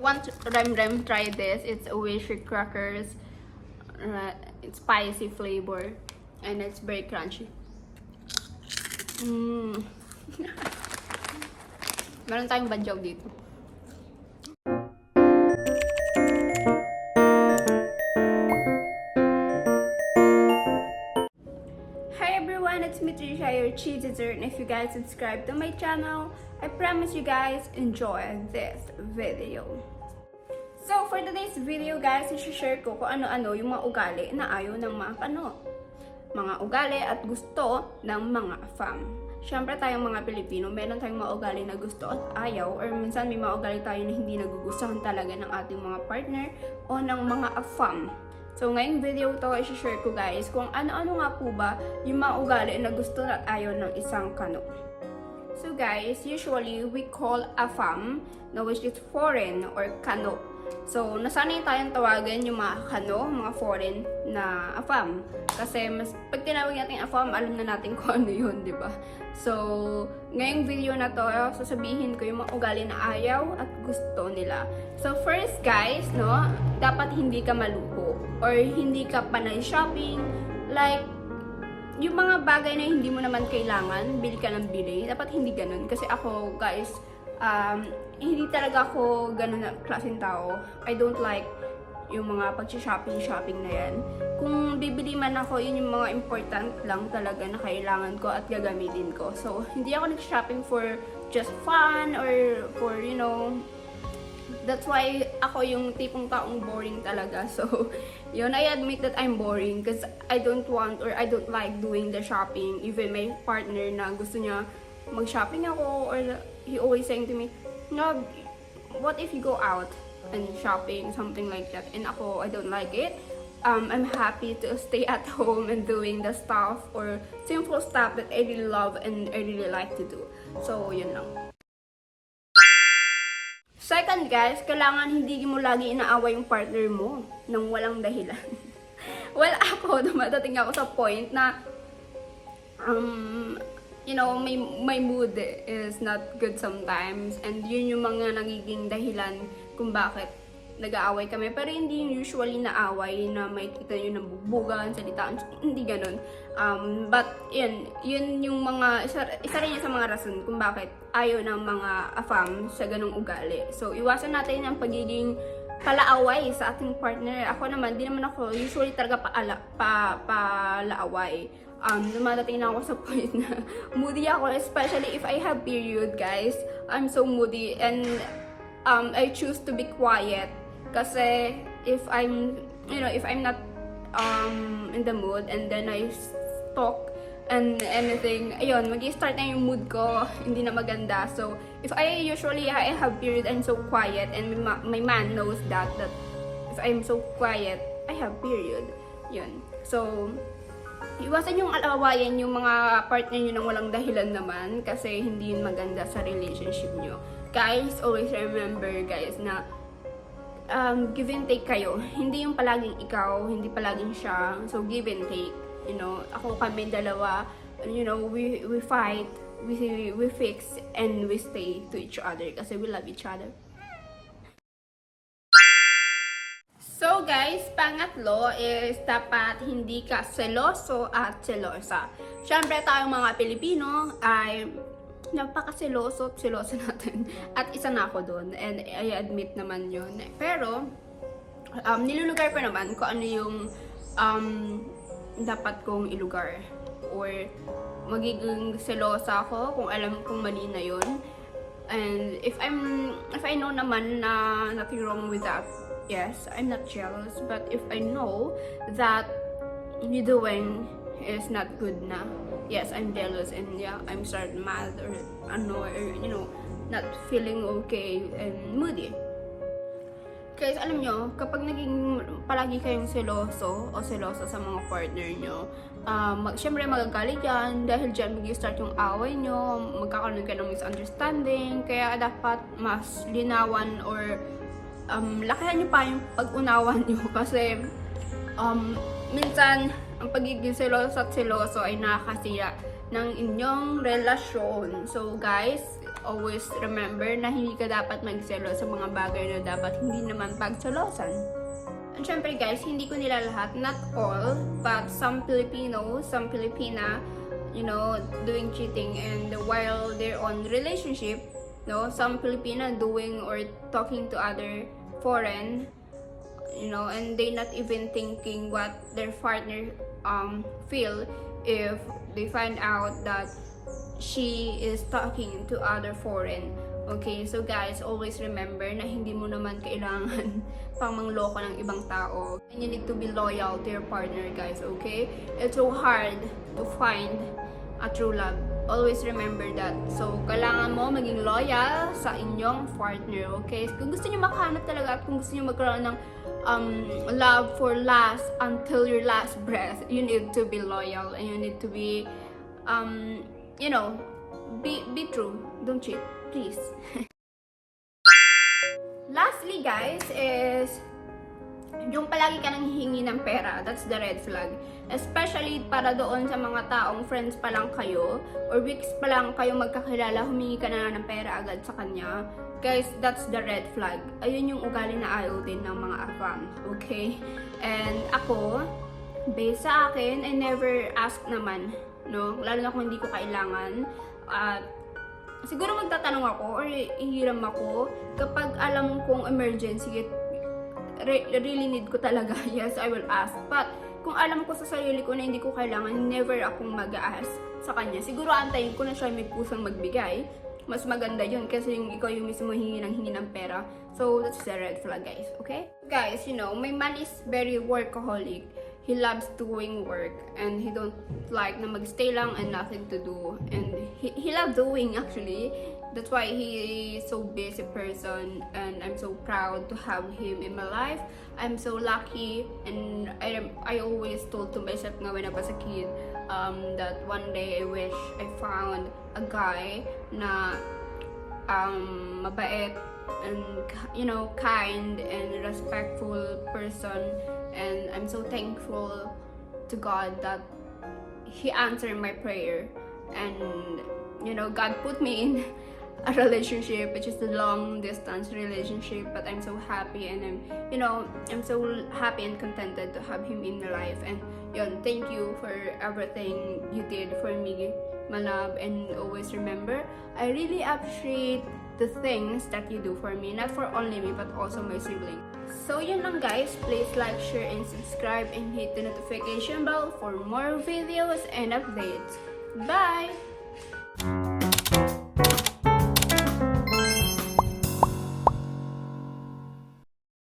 want Rem try this. It's a Wish crackers. It's spicy flavor and it's very crunchy. Meron tayong badyaw dito. Hi everyone, it's me Trisha, your cheese dessert, and if you guys subscribe to my channel, I promise you guys enjoy this video. So for today's video guys, i-share ko kung ano-ano yung mga ugali na ayaw ng mga ugali at gusto ng mga fam. Siyempre tayong mga Pilipino, meron tayong mga ugali na gusto at ayaw, or minsan may mga ugali tayo na hindi nagugustuhan talaga ng ating mga partner o ng mga fam. So ngayong video to, i-share ko guys kung ano-ano nga po ba yung mga ugali na gusto at ayaw ng isang kano. So guys, usually we call a fam, which is foreign or kano. So, nasanay tayong tawagan yung mga kano, mga foreign na afam. Kasi mas pag tinawag natin afam, alam na natin kung ano yun, di ba? So, ngayong video na to, sasabihin ko yung mga ugali na ayaw at gusto nila. So, first guys, dapat hindi ka maluho or hindi ka panay shopping. Like, yung mga bagay na hindi mo naman kailangan, bili ka ng bili. Dapat hindi ganun. Kasi ako, guys, hindi talaga ako ganun na klaseng tao. I don't like yung mga pag-shopping na yan. Kung bibili man ako, yun yung mga important lang talaga na kailangan ko at gagamitin ko. So, hindi ako nag-shopping for just fun or for, that's why ako yung tipong taong boring talaga. So, yun, I admit that I'm boring because I don't want or I don't like doing the shopping. Even my partner na gusto niya mag-shopping ako, or he always saying to me, no, what if you go out and shopping, something like that. And ako, I don't like it. I'm happy to stay at home and doing the stuff or simple stuff that I really love and I really like to do. So, yun lang. Second guys, kailangan hindi mo lagi inaaway yung partner mo nang walang dahilan. Well, ako, dumadating ako sa point na my mood is not good sometimes, and yun yung mga nagiging dahilan kung bakit nag-aaway kami. Pero hindi yung usually na away na may kita nyo ng bubugan, salitaan, hindi ganun. But yun yung mga, isa rin yun sa mga rason kung bakit ayaw ng mga afam sa ganung ugali. So, iwasan natin ang pagiging palaaway sa ating partner. Ako naman, di naman ako usually talaga palaaway. Dumadating na ako sa point na moody ako, especially if I have period, guys. I'm so moody and I choose to be quiet kasi if I'm not in the mood and then I talk and anything, ayun, mag-i-start na yung mood ko, hindi na maganda. So, if I have period, I'm so quiet, and my man knows that if I'm so quiet, I have period. Yun. So, iwasan yung alawayan yung mga partner nyo nang walang dahilan naman kasi hindi yun maganda sa relationship nyo. Guys, always remember guys na give and take kayo. Hindi yung palaging ikaw, hindi palaging siya. So, give and take. Ako kami dalawa, we fight, we fix, and we stay to each other kasi we love each other. So guys, pangatlo is dapat hindi ka seloso at selosa. Siyempre tayong mga Pilipino ay napakaseloso at selosa natin. At isa na ako doon, and I admit naman yun. Pero, nilulugar ko naman kung ano yung dapat kong ilugar. Or magiging selosa ako kung alam kong mali na yun. And if I know naman na nothing wrong with that, yes, I'm not jealous. But if I know that you doing is not good na, yes, I'm jealous and yeah, I'm start mad or annoyed or not feeling okay and moody. Guys, alam nyo, kapag naging palagi kayong seloso o selosa sa mga partner nyo, syempre magagalit yan, dahil dyan mag-start yung away nyo, magkakaroon ka ng misunderstanding, kaya dapat mas linawan or lakihan nyo pa yung pag-unawan nyo kasi minsan ang pagiging seloso at seloso ay nakakasira ng inyong relasyon. So guys, always remember na hindi ka dapat magselo sa mga bagay na dapat hindi naman pagselosan. And syempre guys, hindi ko nila lahat, not all, but some Filipino, some Filipina, you know, doing cheating, and while they're on relationship, no, some Filipina doing or talking to other foreign, you know, and they not even thinking what their partner feel if they find out that she is talking to other foreign. Okay, so guys, always remember na hindi mo naman kailangan pang mangloko ng ibang tao. And you need to be loyal to your partner, guys, okay? It's so hard to find a true love. Always remember that. So, kailangan mo maging loyal sa inyong partner, okay? Kung gusto niyo makahanap talaga at kung gusto niyo magkaroon ng love for last until your last breath, you need to be loyal and you need to be you know, be true. Don't cheat, please. Lastly, guys, is yung palagi ka nang hihingi ng pera. That's the red flag. Especially para doon sa mga taong friends pa lang kayo or weeks pa lang kayo magkakilala, humingi ka na ng pera agad sa kanya. Guys, that's the red flag. Ayun yung ugali na ayaw din ng mga afam. Okay? And ako, based sa akin, I never ask naman, no? Lalo na kung hindi ko kailangan. Siguro magtatanong ako or ihiram ako kapag alam kong emergency, really need ko talaga. Yes, I will ask. But kung alam ko sa sarili ko na hindi ko kailangan, never akong mag-ask sa kanya. Siguro antayin ko na siya may pusang magbigay. Mas maganda yun kasi yung ikaw yung mismo hingi ng pera. So, that's the red flag, guys. Okay? Guys, you know, my man is very workaholic. He loves doing work and he don't like na magstay lang and nothing to do. And he loves doing, actually. That's why he is so busy person and I'm so proud to have him in my life. I'm so lucky and I always told to myself nga when I was a kid that one day I wish I found a guy na mabait and, you know, kind and respectful person. And I'm so thankful to God that He answered my prayer. And, you know, God put me in a relationship, which is a long distance relationship. But I'm so happy and I'm so happy and contented to have him in my life. And yun, thank you for everything you did for me, my love. And always remember, I really appreciate the things that you do for me, not for only me but also my sibling. So yun lang guys, please like, share and subscribe and hit the notification bell for more videos and updates. Bye!